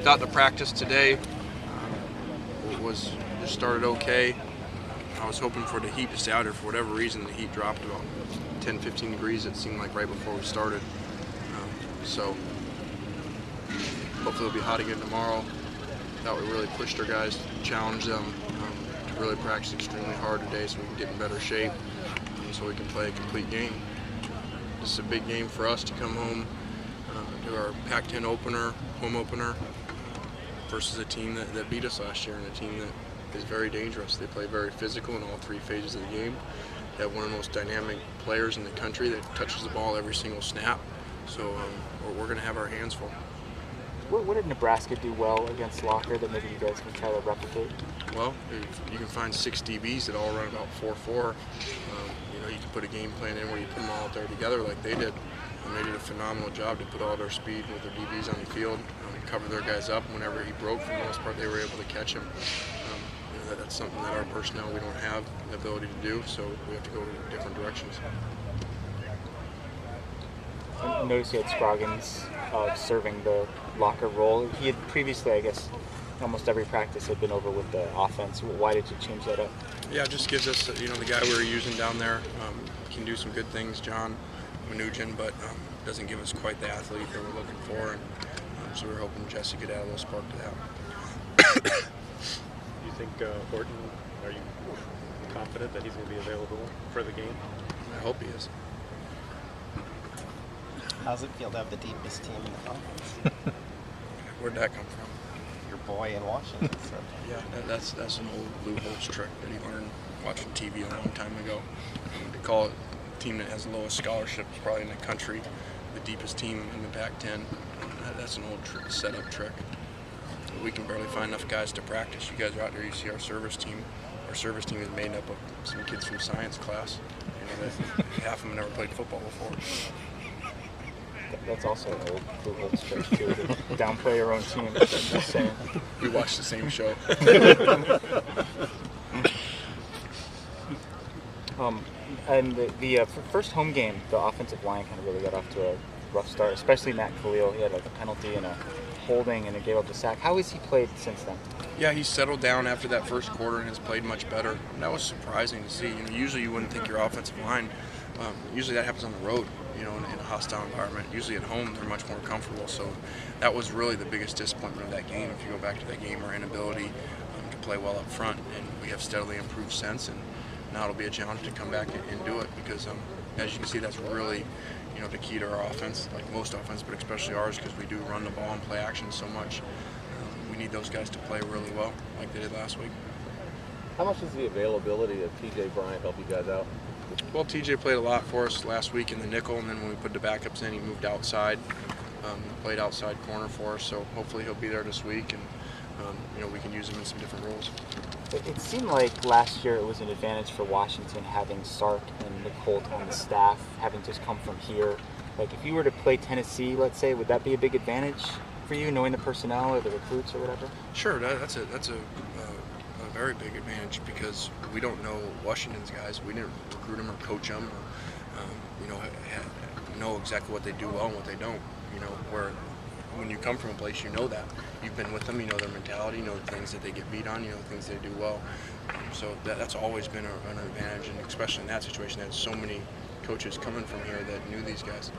Thought the practice today was just started okay. I was hoping for the heat to stay out here. For whatever reason, the heat dropped about 10-15 degrees, it seemed like, right before we started. So hopefully it'll be hot again tomorrow. Thought we really pushed our guys, challenged them to really practice extremely hard today so we can get in better shape so we can play a complete game. This is a big game for us to come home to our Pac-10 opener, home opener, versus a team that beat us last year and a team that is very dangerous. They play very physical in all three phases of the game. They have one of the most dynamic players in the country that touches the ball every single snap. So we're going to have our hands full. What did Nebraska do well against Locker that maybe you guys can try to replicate? Well, you can find 6 DBs that all run about 4.4. You can put a game plan in where you put them all out there together like they did. And they did a phenomenal job to put all their speed with their DBs on the field, cover their guys up. Whenever he broke, for the most part, they were able to catch him. That's something that our personnel, we don't have the ability to do, so we have to go to different directions. I noticed you had Scroggins serving the Locker role. He had previously, I guess, almost every practice had been over with the offense. Why did you change that up? Yeah, it just gives us, the guy we were using down there can do some good things, John Manoogian, but doesn't give us quite the athlete that we're looking for, and so we're hoping Jesse could add a little spark to that. Do you think Horton, are you confident that he's going to be available for the game? I hope he is. How's it feel to have the deepest team in the conference? Where'd that come from? Your boy in Washington. So. Yeah, that's an old Lou Holtz trick that he learned watching TV a long time ago. They call it the team that has the lowest scholarships probably in the country, the deepest team in the Pac-10. That's an old setup trick. We can barely find enough guys to practice. You guys are out there, you see our service team. Our service team is made up of some kids from science class. Half of them never played football before. That's also an old Lou Holtz trick too, to downplay your own team. Just saying. We watch the same show. And the first home game, the offensive line kind of really got off to a rough start, especially Matt Khalil. He had like a penalty and a holding, and it gave up the sack. How has he played since then? Yeah, he settled down after that first quarter and has played much better. And that was surprising to see. Usually you wouldn't think your offensive line. Usually that happens on the road, in a hostile environment. Usually at home they're much more comfortable. So that was really the biggest disappointment of that game. If you go back to that game, our inability to play well up front, and we have steadily improved since. And now it'll be a challenge to come back and do it because, as you can see, that's really the key to our offense, like most offense, but especially ours, because we do run the ball and play action so much. We need those guys to play really well, like they did last week. How much does the availability of TJ Bryant help you guys out? Well, TJ played a lot for us last week in the nickel, and then when we put the backups in, he moved outside, played outside corner for us. So hopefully he'll be there this week, and we can use him in some different roles. It seemed like last year it was an advantage for Washington having Sark and Nick Holt on the staff, having just come from here. Like, if you were to play Tennessee, let's say, would that be a big advantage for you, knowing the personnel or the recruits or whatever? Sure, that's a very big advantage because we don't know Washington's guys. We didn't recruit them or coach them, or know exactly what they do well and what they don't. Where when you come from a place, you know that. You've been with them, you know their mentality, you know the things that they get beat on, you know the things they do well. So that's always been an advantage, and especially in that situation, they had so many coaches coming from here that knew these guys.